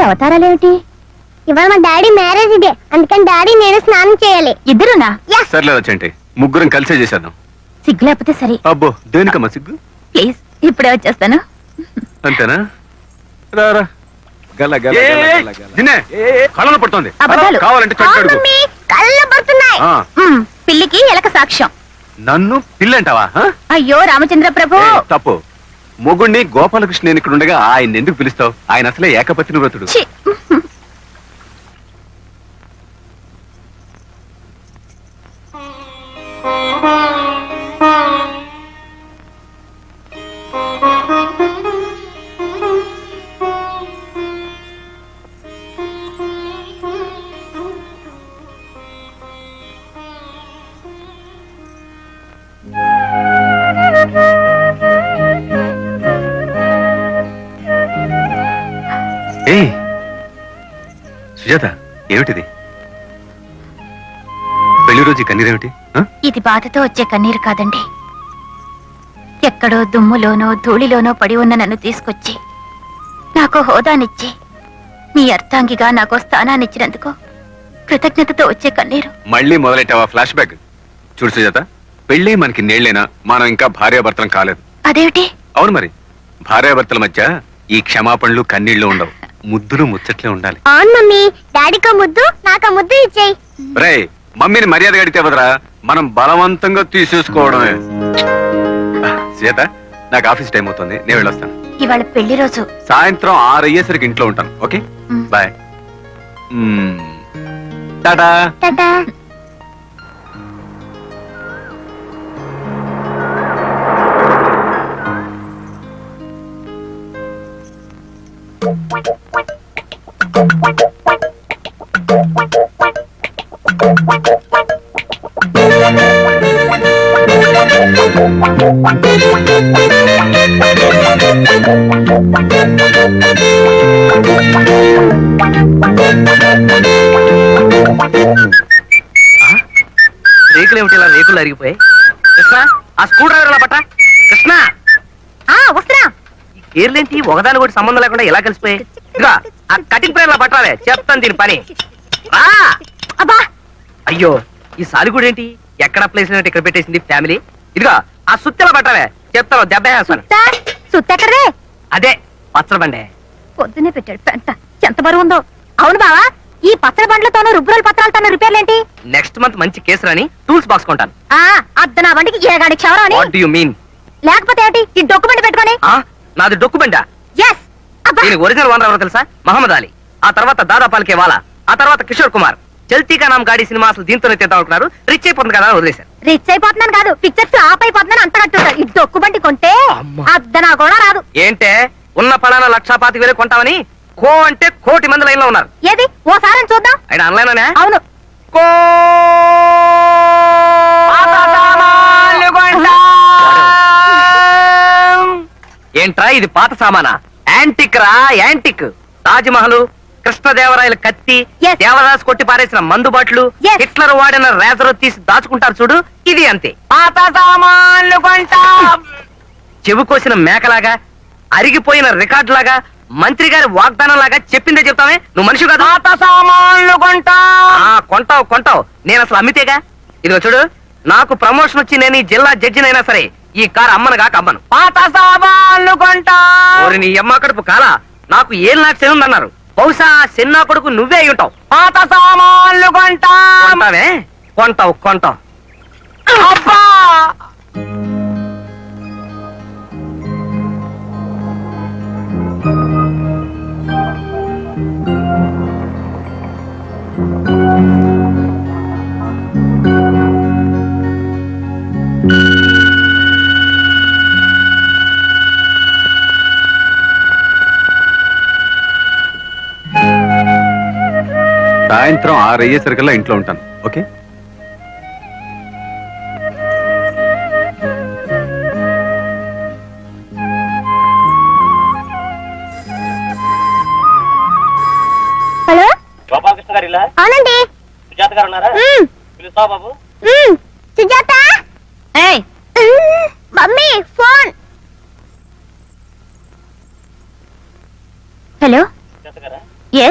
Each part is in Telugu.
అవతారాలేమిటి? ఇవాళ మా డాడీ మ్యారేజ్ డే, అందుకని డాడీ నేను స్నానం చేయాలి. ఇద్దరునా? సర్లే వచ్చేంటి, ముగ్గురం కలిసే చేసేద్దాం. సిగ్గు లేకపోతే సరే. అబ్బో, దేనికమ్మా సిగ్గు? ప్లీజ్, ఇప్పుడే వచ్చేస్తాను. అంతేనా? రారా. కళ్ళలో పడుతుంది, కావాలంటే కళ్ళలో పడుతున్నాయి. పిల్లికి ఎలక సాక్ష్యం. నన్ను పిల్లంటావా? అయ్యో రామచంద్ర ప్రభు, తప్పు. మొగుణ్ణి గోపాలకృష్ణ నేను ఇక్కడ ఉండగా ఆయన ఎందుకు పిలుస్తావు? ఆయన అసలే ఏకపత్ని వ్రతుడు. సుజాత, ఏమిటిది? పెళ్లి రోజు కన్నీరేమిటి? ఇది బాధతో వచ్చే కన్నీరు కాదండి. ఎక్కడో దుమ్ములోనో ధూళిలోనో పడి ఉన్న నన్ను తీసుకొచ్చి నాకు హోదానిచ్చి మీ అర్థాంగిగా నాకు స్థానాన్నిచ్చినందుకు కృతజ్ఞతతో వచ్చే కన్నీరు. మళ్ళీ మొదలెట్టావా ఫ్లాష్ బ్యాక్? చూడు సుజాత, పెళ్లి మనకి నేళ్లేనా, మనం ఇంకా భార్యాభర్తలం కాలేదు. అదేమిటి? అవును మరి, భార్యాభర్తల మధ్య ఈ క్షమాపణలు కన్నీళ్లు ఉండవు, ముద్దులు ముచ్చట్లే ఉండాలి. అవును మమ్మీ, డాడీకో ముద్దు నాకో ముద్దు ఇచ్చేయి. రే, మమ్మీని మర్యాద గడితే వదరా, మనం బలవంతంగా తీసేసుకోవడమే. సుజాత, నాకు ఆఫీస్ టైం అవుతుంది, నేను వెళ్ళొస్తాను. ఇవాళ పెళ్లి రోజు. సాయంత్రం 6 అయ్యేసరికి ఇంట్లో ఉంటాను. Okay, bye. టాటా. టాటా. రేకులు ఏమిటి ఇలా రేకులు అరిగిపోయి? కృష్ణ, ఆ స్క్రూ డ్రైవర్ ఎలా పట్ట? కృష్ణ, వస్తున్నా. ఈ కేర్లేంటి ఒకదాని కూడా సంబంధం లేకుండా ఎలా కలిసిపోయాయి? ఇదిగా ఆ కటింగ్ ప్లేయర్ లా పట్టాలే, చెప్తాను దీని పని. అయ్యో, ఈ సాలిగూడు ఏంటి ఎక్కడ ప్లేస్ ఇక్కడ పెట్టేసింది ఫ్యామిలీ. ఇదిగా ఆ సుత్తెలా పట్టాలే, చెప్తాను దెబ్బ వేస్తాను. సుత్తెక్కడే? అదే పచ్చడి బండే. పొద్దునే పెట్టాడు పెంట, ఎంత బరువు ఉందో. అవును బావా, ఈ పచ్చడి బండ్లతోనూ రుబ్బురోల పత్రాలతోనూ రిపేర్లేంటి? నెక్స్ట్ మంత్ మంచి కేసు రాని టూల్స్ బాక్స్ కొంటాను. అద్ద నా బండికి ఏగాడి క్షవరం అని. What do you mean? లేకపోతే ఏంటి ఈ డొక్యుమెంట్ పెట్టుకొని? నాది డొక్యుమెంటా? yes. దీనికి ఒరిజినల్ ఓనర్ ఎవరో తెలుసా? మహమ్మద్ అలీ. ఆ తర్వాత దాదా పాల్కే వాలా, ఆ తర్వాత కిషోర్ కుమార్. చల్తీకా నామ్ గాడి సినిమా అసలు దీంతోనే తీద్దాం అనుకున్నారు. రిచ్ అయిపోతుంది కదా వదిలేశారు. రిచ్ అయిపోతున్నాను కాదు, పిక్చర్స్ ఆప్ అయిపోతున్నాను అంత కట్టుంటారు. ఈ డొక్యుమెంట్ కొంటే అద్ద నా కూడా రాదు. ఏంటే ఉన్న పలానా 1,25,000 కొంటామని కో అంటే 1,00,00,000 మంది లైన్ లో ఉన్నారు. ఏది ఓసారి చూద్దాం. ఆయన ఆన్లైన్ లోనే? అవును. కో ఏంట్రా ఇది పాత సామానా? యాంటిక్ రా, యాంటిక్. తాజ్మహల్, కృష్ణదేవరాయల కత్తి, దేవదాస్ కొట్టి పారేసిన మందుబాట్లు, హిట్లర్ వాడిన రేజర్ తీసి దాచుకుంటారు చూడు, ఇది అంతే. పాత సామాన్లు కొంటా. చెవు కోసిన మేకలాగా, అరిగిపోయిన రికార్డు లాగా, మంత్రి గారి వాగ్దానం లాగా చెప్పిందే చెప్తామే. నువ్వు మనిషి కదా. పాత సామాన్లు కొంటా. కొంటావు కొంటావు, నేను అసలు అమ్మితేగా. ఇదిగో చూడు, నాకు ప్రమోషన్ వచ్చి నేను ఈ జిల్లా జడ్జినైనా సరే ఈ కారు అమ్మనుగా అమ్మను. పాత సామాన్లు కొంటా. నీ అమ్మ కడుపు కాలా, నాకు 7 లక్షలు చెల్లుందన్నారు. బహుశా చిన్న కొడుకు నువ్వే అయి ఉంటావు. పాత సామాన్లు కొంటావే? కొంటావు కొంటావు. అబ్బా, సాయంత్రం 6 అయ్యేసరికల్లా ఇంట్లో ఉంటాను. ఓకే, హలో గోపాలకృష్ణ గారు ఇలా? అవునండి. సుజాత గారు ఉన్నారా? పిలుస్తావా బాబు? Sujatha. Mummy phone. Hello. Sujatha గారా? ఎస్.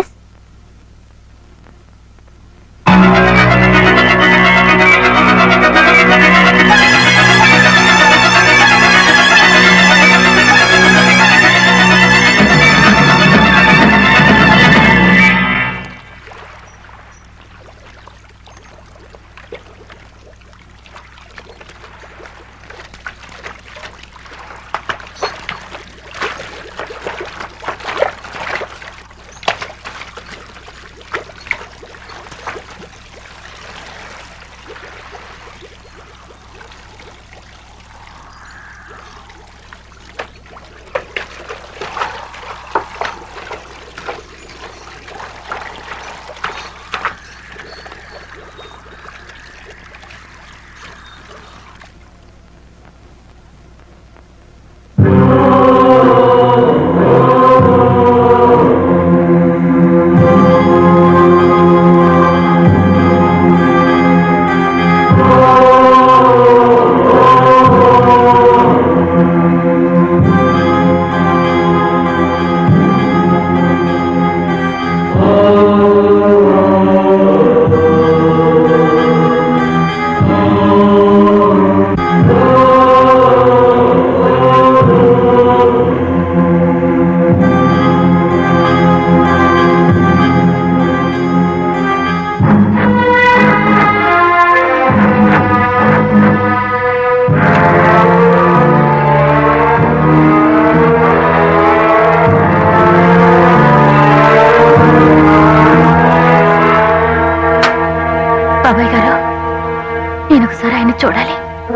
నేను ఒకసారి ఆయన చూడాలి.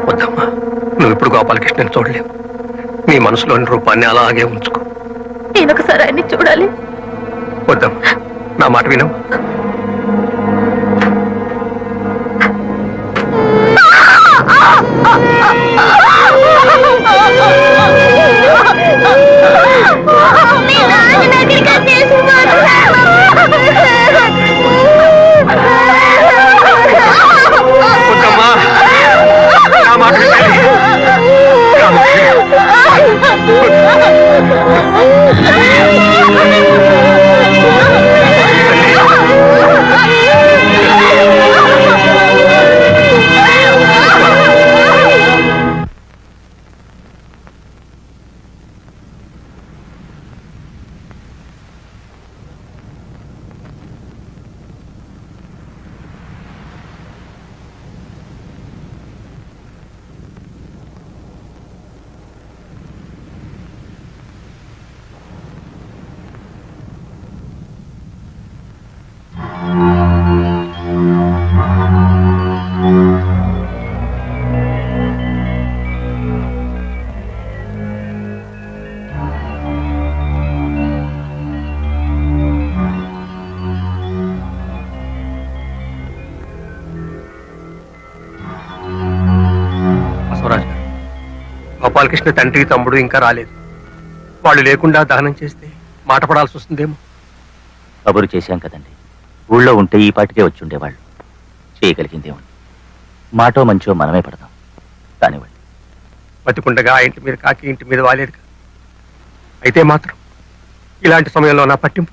వద్దమ్మా, నువ్వు ఇప్పుడు గోపాలకృష్ణని చూడలేవు. నీ మనసులోని రూపాన్ని అలాగే ఉంచుకో. నేను ఒకసారి ఆయన్ని చూడాలి. వద్దమ్మా, నా మాట వినవు. వద్దమ్మా, నా మాట వినాలి. గోపాలకృష్ణ తండ్రి తమ్ముడు ఇంకా రాలేదు. వాళ్ళు లేకుండా దహనం చేస్తే మాట పడాల్సి వస్తుందేమో. కబురు చేశాం కదండి, ఊళ్ళో ఉంటే ఈ పాటికే వచ్చి ఉండేవాళ్ళు. చేయగలిగిందేమో. మాటో మంచో మనమే పడదాం కానివ్వండి. బతికుండగా ఆ ఇంటి మీద కాకి ఇంటి మీద వాలేదు. అయితే మాత్రం ఇలాంటి సమయంలో నా పట్టింపు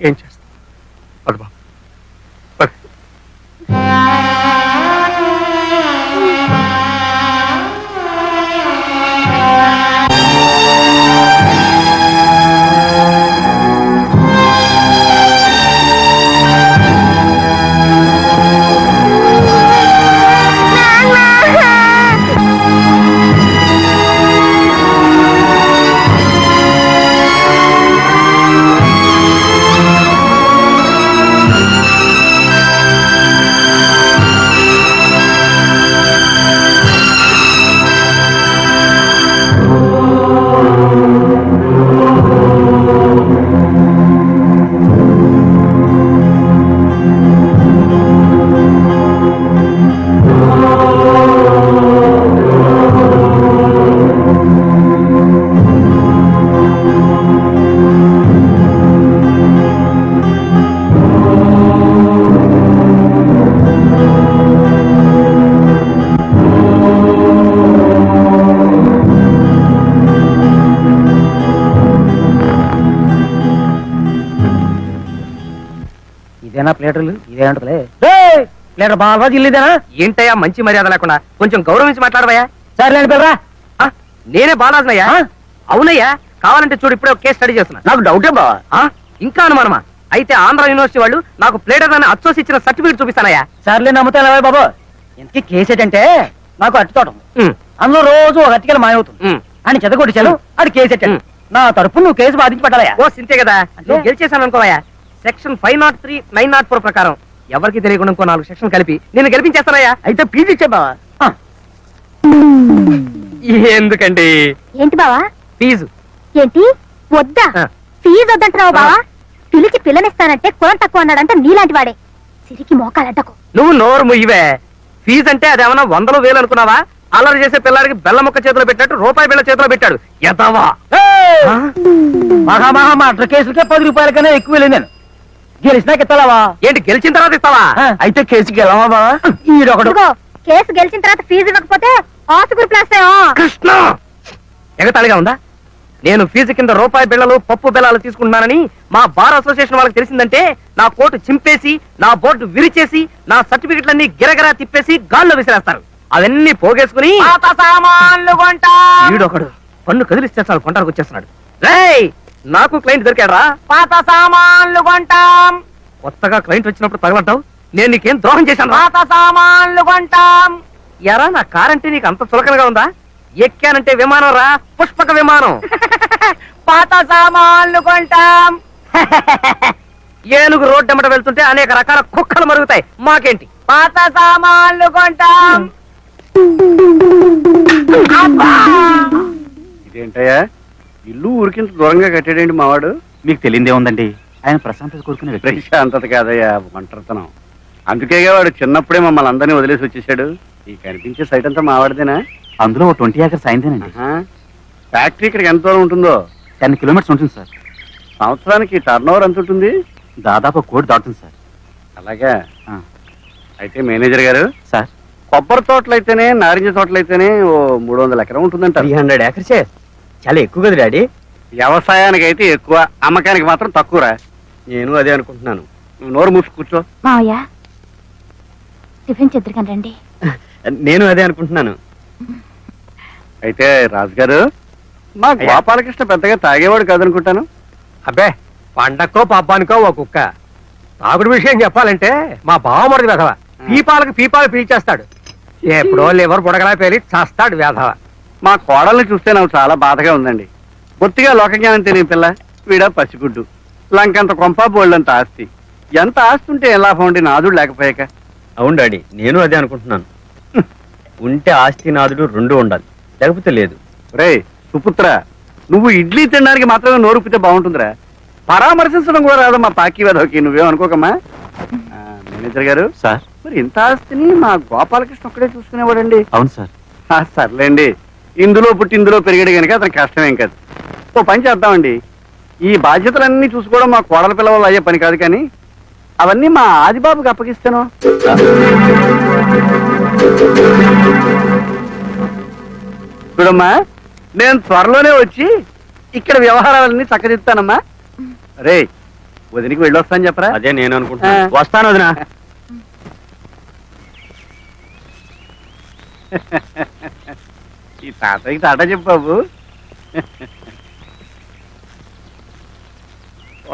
ఏం చేస్తా? అది బాబు ప్లేటర్లు ఇదే ఉంటలే. ప్లేటర్ బాగా జిల్లిదేనా? ఏంటయ్యా మంచి మర్యాద లేకుండా కొంచెం గౌరవించి మాట్లాడవయ్యా. సరే పిల్లరా, నేనే బాలాజనయ్యా. అవునయ్యా, కావాలంటే చూడు ఇప్పుడే కేసు స్టడీ చేస్తున్నా. నాకు డౌటే బావా. ఇంకా అనుమానమా? అయితే ఆంధ్ర యూనివర్సిటీ వాళ్ళు నాకు ప్లేటర్ అని అచ్చోసి ఇచ్చిన సర్టిఫికేట్ చూపిస్తానయ్యా. సర్లే నమ్ముతాను బాబు. ఇంతకీ కేసు ఏంటంటే నాకు అట్టి తోటం, అందులో రోజు ఒక అట్టికలు మాయవుతుంది అని చెదగొట్టించాను. అది కేసు ఎట్టాను. నా తరపు నువ్వు కేసు బాధించి పెట్టాలయ్యా. ఓ సింతే కదా, నువ్వు గెలిచేశాను అనుకోవయ్యా. సెక్షన్ 503, 904 ప్రకారం ఎవరికి తెలియకుండా ఇంకో 4 సెక్షన్ కలిపి నేను గెలిపించేస్తానయ్యా. అయితే ఫీజు ఇచ్చే బావా. ఎందుకండి? ఏంటి బావా ఫీజు? ఏంటి వద్దా? ఫీజు వద్దంటున్నావు బావా? పిలిచి పిల్లనిస్తానంటే కులం తక్కువ అన్నాడంటే నీలాంటి వాడే. సిరికి మోకాలంటకు. నువ్వు నోరు ముయ్యవే. ఫీజు అంటే అదేమన్నా 100 వేలు అనుకున్నావా? అల్లరి చేసే పిల్లాడికి బెల్ల ముక్క చేతిలో పెట్టినట్టు రూపాయి బిళ్ళ చేతిలో పెట్టాడు. ఎదవా మహా కేసులకే 10 రూపాయల కన్నా ఎక్కువ వెళ్ళి నేను గెలిచినాక ఇస్తావా? ఏంటి గెలిచిన తర్వాత ఇస్తావా? అయితే కేసు గెలవా బావా? ఈడొకడు కేసు గెలిచిన తర్వాత ఫీజు ఇవ్వకపోతే ఆసుగురు ప్లాస్. కృష్ణ ఎగతాళిగా ఉందా? నేను ఫీజు కింద రూపాయి బిళ్ళలు పప్పు బెల్లాలు తీసుకుంటున్నానని మా బార్ అసోసియేషన్ వాళ్ళకి తెలిసిందంటే నా కోటు చింపేసి, నా బోర్డు విరిచేసి, నా సర్టిఫికెట్లన్నీ గిరగిరా తిప్పేసి గాల్లో విసిరేస్తారు. అవన్నీ పోగేసుకుని ఈడొకడు పన్ను కదిలిస్తే చాలు కొంటానికి వచ్చేస్తున్నాడు. రేయ్, నాకు క్లయింట్ దొరికాడరా. పాత సామాన్లు కొంటాం. కొత్తగా క్లయింట్ వచ్చినప్పుడు తగలంటావు. నేను నీకేం ద్రోహం చేశాను? పాత సామాన్లు కొంటాం. ఎరా, నా కార్ అంటే నీకు అంత చులకనగా ఉందా? ఎక్కానంటే విమానం రా, పుష్పక విమానం. పాత సామాన్లు కొంటాం. ఏనుగు రోడ్డు ఎమ్మట వెళ్తుంటే అనేక రకాల కుక్కలు మరుగుతాయి. మాకేంటి? పాత సామాన్లు కొంటాం. ఇదేంటయ్యా ఇల్లు ఊరికింత దూరంగా కట్టాడండి మావాడు? మీకు తెలియదే ఉందండి, ఆయన ప్రశాంతత కోరుకునే వ్యక్తి. ప్రశాంతత కాదయ్యా, ఒంటరితనం. అందుకేగా వాడు చిన్నప్పుడే మమ్మల్ని అందరినీ వదిలేసి వచ్చేసాడు. ఈ కనిపించే సైట్ అంతా మావాడిదేనా? అందులో 20 acres అయిందేనండి. ఫ్యాక్టరీ ఇక్కడికి ఎంత దూరం ఉంటుందో? 10 kilometers ఉంటుంది సార్. సంవత్సరానికి టర్న్ ఓవర్ ఎంత ఉంటుంది? దాదాపు 1 కోటి దాటుతుంది సార్. అలాగా? అయితే మేనేజర్ గారు సార్, కొబ్బరి తోటలైతేనే నారింజ తోటలైతేనే ఓ 300 ఎకరం ఉంటుందంట. 300 acres చాలా ఎక్కువ కదా డాడీ. వ్యవసాయానికి అయితే ఎక్కువ, అమ్మకానికి మాత్రం తక్కువరా. నేను అదే అనుకుంటున్నాను. నువ్వు నోరు మూసి కూర్చో. మావయ్య టిఫిన్ చెద్దరికని రండి. నేను అదే అనుకుంటున్నాను. అయితే రాజుగారు, మా గోపాలకృష్ణ పెద్దగా తాగేవాడు కాదనుకుంటాను. అబ్బే, పండక్కో పబ్బానికో ఓ కుక్క. తాగుడు విషయం చెప్పాలంటే మా బావమరిది వేధవ పీపాలు పీల్చేస్తాడు. ఎప్పుడో లివర్ బుడగలా పేలి చస్తాడు వేధవ. మా కోడల్ని చూస్తే నాకు చాలా బాధగా ఉందండి. బొత్తిగా లోకజ్ఞానం తెలియని పిల్ల, వీడ పసిగుడ్డు, లంకంత కొంప బోళ్ళంత ఆస్తి. ఎంత ఆస్తి ఉంటే ఎలా బాగుండి నాదుడు లేకపోయాక? అవును డాడీ, నేను అదే అనుకుంటున్నాను. ఉంటే ఆస్తి నాదుడు 2 ఉండాలి, లేకపోతే లేదు. రే సుపుత్ర, నువ్వు ఇడ్లీ తినడానికి మాత్రమే నోరుపితే బాగుంటుందిరా. పరామర్శించడం కూడా రాదు మా పాకి వేదోకి. నువ్వేం అనుకోకమ్మా. మేనేజర్ గారు సార్. మరి ఇంత ఆస్తిని మా గోపాలకృష్ణ ఒక్కడే చూసుకునేవాడండి. అవును సార్. సర్లేండి, ఇందులో పుట్టి ఇందులో పెరిగాడు కనుక అతనికి కష్టమేం కాదు. ఓ పని చేద్దామండి, ఈ బాధ్యతలన్నీ చూసుకోవడం మా కోడల పిల్ల వల్ల అయ్యే పని కాదు, కానీ అవన్నీ మా ఆదిబాబుకి అప్పగిస్తాను. చూడమ్మా, నేను త్వరలోనే వచ్చి ఇక్కడ వ్యవహారాలన్నీ చక్కదిస్తానమ్మా. రే వదినికి వెళ్ళొస్తాను చెప్పరా? అదే నేను అనుకుంటున్నాను. వస్తాను వదినా. ఈ తాతయ్యకి తాట చెప్పు బాబు.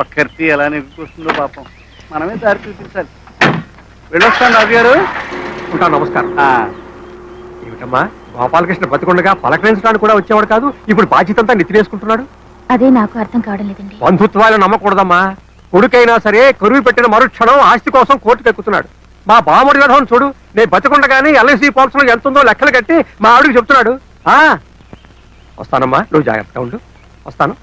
ఒక్కరితి ఎలా నెగ్గుకొస్తుందో పాపం, మనమే దారి చూపించాలి. వెళ్ళొస్తాను రాజు గారు. ఉంటాను. నమస్కారం. ఏమిటమ్మా, గోపాలకృష్ణ బతికొండగా పలకరించడానికి కూడా వచ్చేవాడు కాదు, ఇప్పుడు బాధ్యత అంతా నెత్తినేసుకుంటున్నాడు. అదే నాకు అర్థం కావడం లేదండి. బంధుత్వాలు నమ్మకూడదమ్మా. కొడుకైనా సరే కరువు పెట్టిన మరుక్షణం ఆస్తి కోసం కోర్టుకు ఎక్కుతున్నాడు. మా బామడి విధం చూడు, నేను బతికొండగానే ఎల్ఐసి పాలసీలో ఎంత ఉందో లెక్కలు కట్టి మా ఆవిడికి చెప్తున్నాడు. వస్తానమ్మా, నువ్వు జాగ్రత్తగా ఉండు. వస్తాను.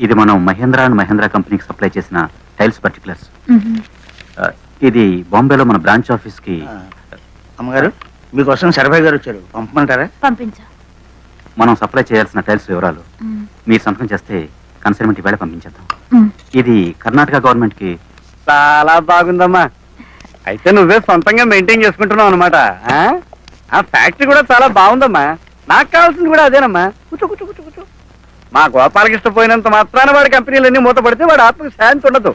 ఇది మనం మహేంద్ర అండ్ మహేంద్ర కంపెనీకి సప్లై చేసిన టైల్స్ పర్టికులర్స్. ఇది బాంబేలో మన బ్రాంచ్ ఆఫీస్ కి. అమ్మగారు, మీకోసం శరభయ్య గారు వచ్చారు, పంపమంటారా? పంపించు. మనం సప్లై చేయాల్సిన టైల్స్ వివరాలు మీరు సంతకం చేస్తే కన్సైన్మెంట్ వేళ పంపించేద్దాం. ఇది కర్ణాటక గవర్నమెంట్ కి. చాలా బాగుందమ్మా. అయితే నువ్వే సొంతంగా మెయింటైన్ చేసుకుంటున్నావు అనమాట. ఆ ఫ్యాక్టరీ కూడా చాలా బాగుందమ్మా. నాకు కావాల్సింది కూడా అదేనమ్మా. కూర్చో కూర్చో కూర్చో కూర్చో. మా గోపాలకృష్ణ పోయినంత మాత్రాన వాడి కంపెనీలన్నీ మూతపడితే వాడి ఆత్మకు శాంతి ఉండదు.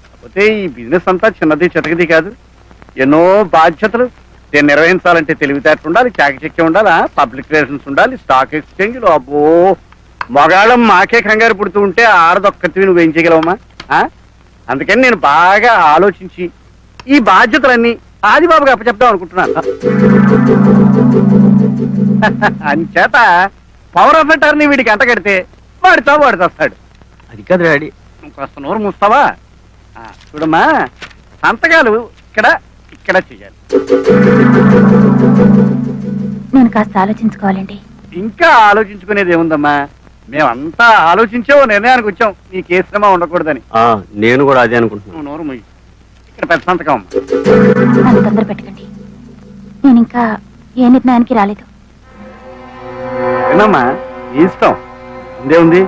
కాకపోతే ఈ బిజినెస్ అంతా చిన్నది చితకది కాదు, ఎన్నో బాధ్యతలు. దీన్ని నిర్వహించాలంటే తెలివితేటలు ఉండాలి, చాకచక్యం ఉండాలి, పబ్లిక్ రిలేషన్స్ ఉండాలి, స్టాక్ ఎక్స్చేంజ్లు. అబ్బో, మొగాళ్ళం మాకే కంగారు పుడుతూ ఉంటే ఆడదొక్కటివి నువ్వేం చేయగలవమ్మా? అందుకని నేను బాగా ఆలోచించి ఈ బాధ్యతలన్నీ ఆదిబాబుకి అప్పచెప్దాం అనుకుంటున్నాను. అంచేత పవర్ ఆఫ్ అటార్నీ వీడికి అంట కడితే వాడితో వస్తాడు. అది కాదు డాడీ. కాస్త నోరు మూస్తావా? చూడమ్మా, సంతకాలు ఇక్కడ ఇక్కడ చెయ్యాలి. నేను కాస్త ఆలోచించుకోవాలండి. ఇంకా ఆలోచించుకునేది ఏముందమ్మా, మేమంతా ఆలోచించే ఓ నిర్ణయానికి వచ్చాం, నీ కేసు శ్రమ ఉండకూడదని. నేను కూడా అదే అనుకుంటున్నాను. నోరు ముయ్యి. ఇక్కడ పెద్ద సంతకం. నన్ను తొందర పెట్టకండి, నేను ఇంకా ఏ నిర్ణయానికి రాలేదు. వినమ్మా, ఇష్టం ఉందే ఉంది.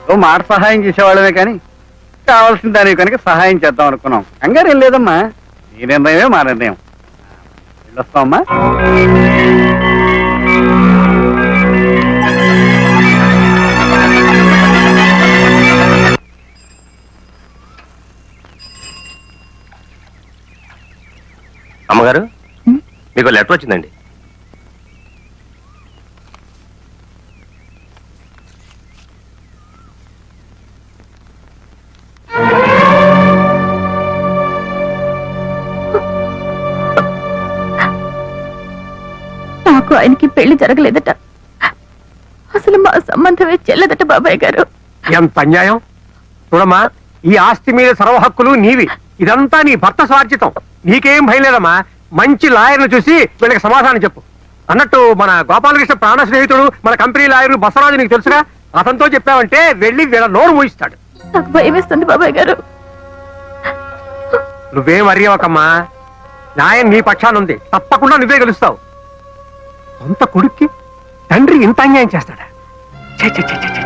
ఓ మాట సహాయం చేసేవాళ్ళమే కానీ కావాల్సిన దానికి కనుక సహాయం చేద్దాం అనుకున్నాం. కంగారు ఏం లేదమ్మా, నీ నిర్ణయమే మా నిర్ణయం. వెళ్ళొస్తామమ్మా. అమ్మగారు, మీకు లెటర్ వచ్చిందండి. ఆయనకి పెళ్లి జరగలేదట. అసలు మా సంబంధమే చెల్లదట బాబాయ్ గారు. ఎంత అన్యాయం! చూడమ్మా, ఈ ఆస్తి మీద సర్వ హక్కులు నీవి. ఇదంతా నీ భర్త స్వార్జితం. నీకేం భయం లేదమ్మా. మంచి లాయర్ను చూసి వీళ్ళకి సమాధానం చెప్పు. అన్నట్టు మన గోపాలకృష్ణ ప్రాణ స్నేహితుడు, మన కంపెనీ లాయర్ బసవరాజు నీకు తెలుసుగా. అతనితో చెప్పావంటే వెళ్ళి వీళ్ళ నోరు మూయిస్తాడు. నాకు భయం వేస్తుంది బాబాయ్ గారు. నువ్వేం అరియవకమ్మా. న్యాయం నీ పక్షానుంది. తప్పకుండా నువ్వే గెలుస్తావు. సొంత కొడుక్కి తండ్రి ఇంత అన్యాయం చేస్తాడా? ఛే, ఛే, ఛే, ఛే, ఛే.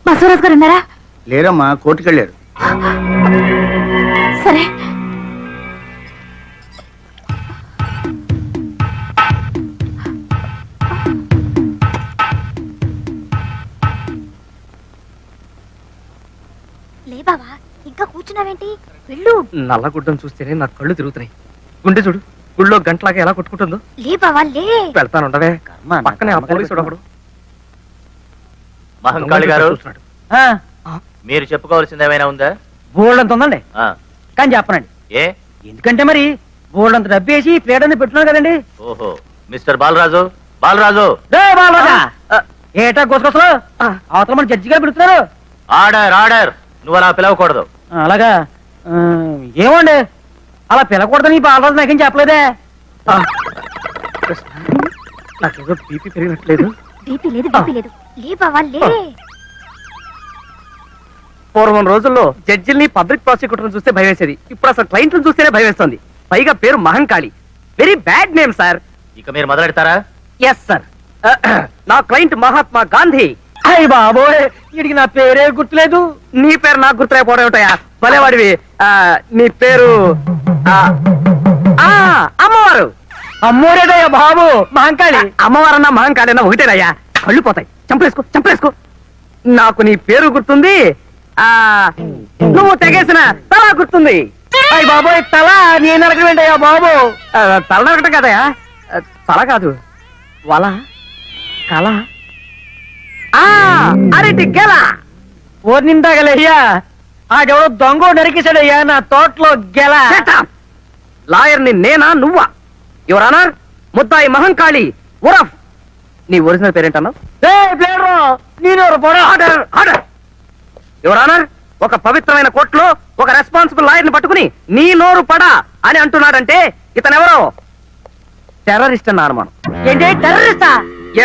బసవరాజు గారు ఉన్నారా? లేరమ్మా, కోర్టుకెళ్ళారు. సరే. లే బావా, ఇంకా కూర్చున్నావేంటి? వెళ్ళు. నల్లగుడ్డం చూస్తేనే నా కళ్ళు తిరుగుతున్నాయి. గుండె చూడు, గుళ్ళో గంటలాగా ఎలా కొట్టుకుంటుందో. లే బావా లే. వెళ్తానుండవే. పక్కనే ఆ పోలీసుడు ఒకడు. మహంకాళి గారు, మీరు చెప్పుకోవాల్సింది ఏమైనా ఉందా? బోల్డంత ఉందండి, కానీ చెప్పనండి. ఏ? ఎందుకంటే మరి బోల్డంత డబ్బేసి ప్లేట్ అని పెట్టున్నాను కదండి. ఓహో, మిస్టర్ బాలరాజు. బాలరాజు, ఏటా గోసుకొసలు అవతల మన జడ్జి గారు పెడుతున్నారు. Order order. నువ్వు అలా పిలవకూడదు. అలాగా? ఏమండి అలా పిలకూడదని బాలరాజు నాకేం చెప్పలేదే. నాకేదో బీపీ పెరిగినట్లేదు. బీపీ లేదు, బీపీ లేదు. లే బావా లే. పూర్వం రోజుల్లో జడ్జిల్ని పబ్లిక్ ప్రాసిక్యూటర్ చూస్తే భయం వేసేది. ఇప్పుడు అసలు క్లయింట్లను చూస్తేనే భయం వేస్తుంది. పైగా పేరు Mahankali. Very bad name sir. ఇక మీరు మొదలెడతారా? Yes sir. నా క్లయింట్ మహాత్మా గాంధీ. అయ్య బాబోయ్, వీడికి నా పేరే గుర్తులేదు. నీ పేరు నాకు గుర్తులేకపోవడం ఏమిటయా? భలేవాడివి. నీ పేరు అమ్మవారు. అమ్మోరేదయ్యా బాబు, మహంకాళి. అమ్మవారన్నా మహంకాళి ఒకటేనయ్యా. కళ్ళు పోతాయి. చంపలేసుకో చంపలేసుకో. నాకు నీ పేరు గుర్తుంది, నువ్వు తెగేసిన తల గుర్తుంది. అయ్య బాబోయ్, తల నేను నరకమేంటయ్యా బాబు? తల నరకటం కదయా, తల కాదు, వల, కల, అరటి గెల. ఓరి నిందాగలయ్యా, ఆడెవడో దొంగ నరికేశాడయ్యా నా తోటలో గెల. లాయర్ని నేనా నువ్వా? యువర్ ఆనర్, ముద్దాయి మహంకాళి ఉరఫ్. నీ ఒరిజినల్ పేరేంటన్నావు? యువర్ ఆనర్, ఒక పవిత్రమైన కోర్టులో ఒక రెస్పాన్సిబుల్ లాయర్ ని పట్టుకుని నీ నోరు పడా అని అంటున్నాడంటే ఇతనెవరో టెర్రరిస్ట్ అన్న అనుమానం. ఏంటి టెర్రరిస్టా?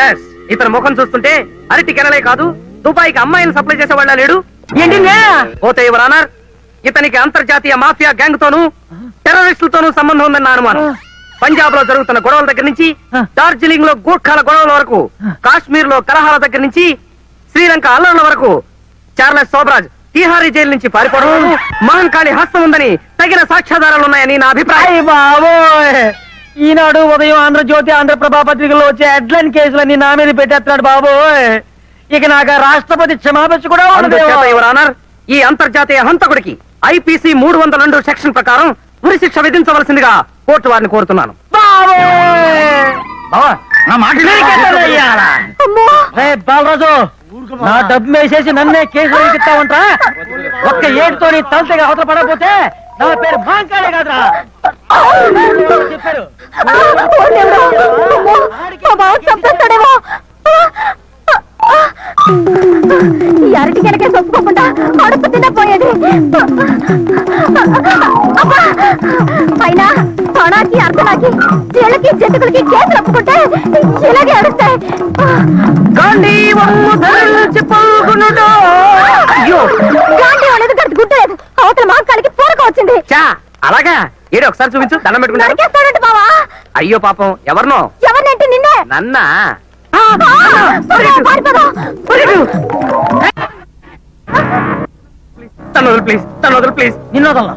ఎస్. ఇతని ముఖం చూస్తుంటే అరటి కెనలే కాదు, దుబాయ్కి అమ్మాయిని సప్లై చేసేవాళ్ళ లేడు ఏంటి పోతే యువరానర్ ఇతనికి అంతర్జాతీయ మాఫియా గ్యాంగ్ తోనూ టెర్రరిస్టులతోనూ సంబంధం ఉందన్న అనుమానం. పంజాబ్ లో జరుగుతున్న గొడవల దగ్గర నుంచి డార్జిలింగ్ లో గూర్ఖాల గొడవల వరకు, కాశ్మీర్ లో కలహాల దగ్గర నుంచి శ్రీలంక అల్లర్ల వరకు చార్లెస్ సోబ్రాజ్ తీహారీ జైలు నుంచి పారిపోవడం మహంకాళి హస్తం ఉందని తగిన సాక్ష్యాధారాలున్నాయని నా అభిప్రాయం. బాబోయ్, ఈనాడు ఉదయం ఆంధ్రజ్యోతి ఆంధ్రప్రభ పత్రికల్లో వచ్చే హెడ్లైన్ కేసులన్నీ నా మీద పెట్టేస్తున్నాడు బాబోయ్. ఇక నాకు రాష్ట్రపతి క్షమాపణ కూడా యువరానర్ ఈ అంతర్జాతీయ హంతకుడికి ఐపీసీ 302 సెక్షన్ ప్రకారం ఉరి శిక్ష విధించవలసిందిగా కోర్టు వారిని కోరుతున్నాను. బాలరాజు, నా డబ్బు వేసేసి నన్నే కేసులో ఇస్తావంటా? ఒక్క ఏడుతో నీ తలతగా అవతల పడకపోతే నా పేరు మాంకాడే కాదురా చెప్పారు. ఈ అరటి కనుక ఒప్పుకోకుండా అడుపు తినపోయేది. పైన తొణాకి అర్థనాకి చీళ్ళకి జంతువులకి కేసులు ఒప్పుకుంటే ఇలాగే అడుస్తాయి. గాంధీ అనేది గడిచి గుట్టలేదు. అవతల మాంకాలకి పూరక వచ్చింది. అలాగా ఏడు ఒకసారి చూపించు, దండం పెట్టుకుంటారు. బావా అయ్యో పాపం, ఎవరినో? ఎవరినంటే నిన్నే. నన్నా? ప్లీజ్ తను వదులు ప్లీజ్. నిన్నోదల్లో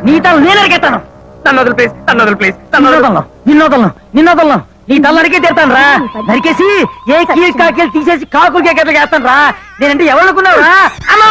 నీ తల నేనరికెత్తాను. తను వదులు ప్లీజ్, తను వదులు ప్లీజ్. నిన్నోదల్లో నీ తల నరికే తీరుతాను రా. నరికేసి ఏ కీల్ కాకీలు తీసేసి కాకులకి ఎక్కడికి వేస్తాను రా. నేనంటే ఎవరుకున్నావు రా? అమ్మా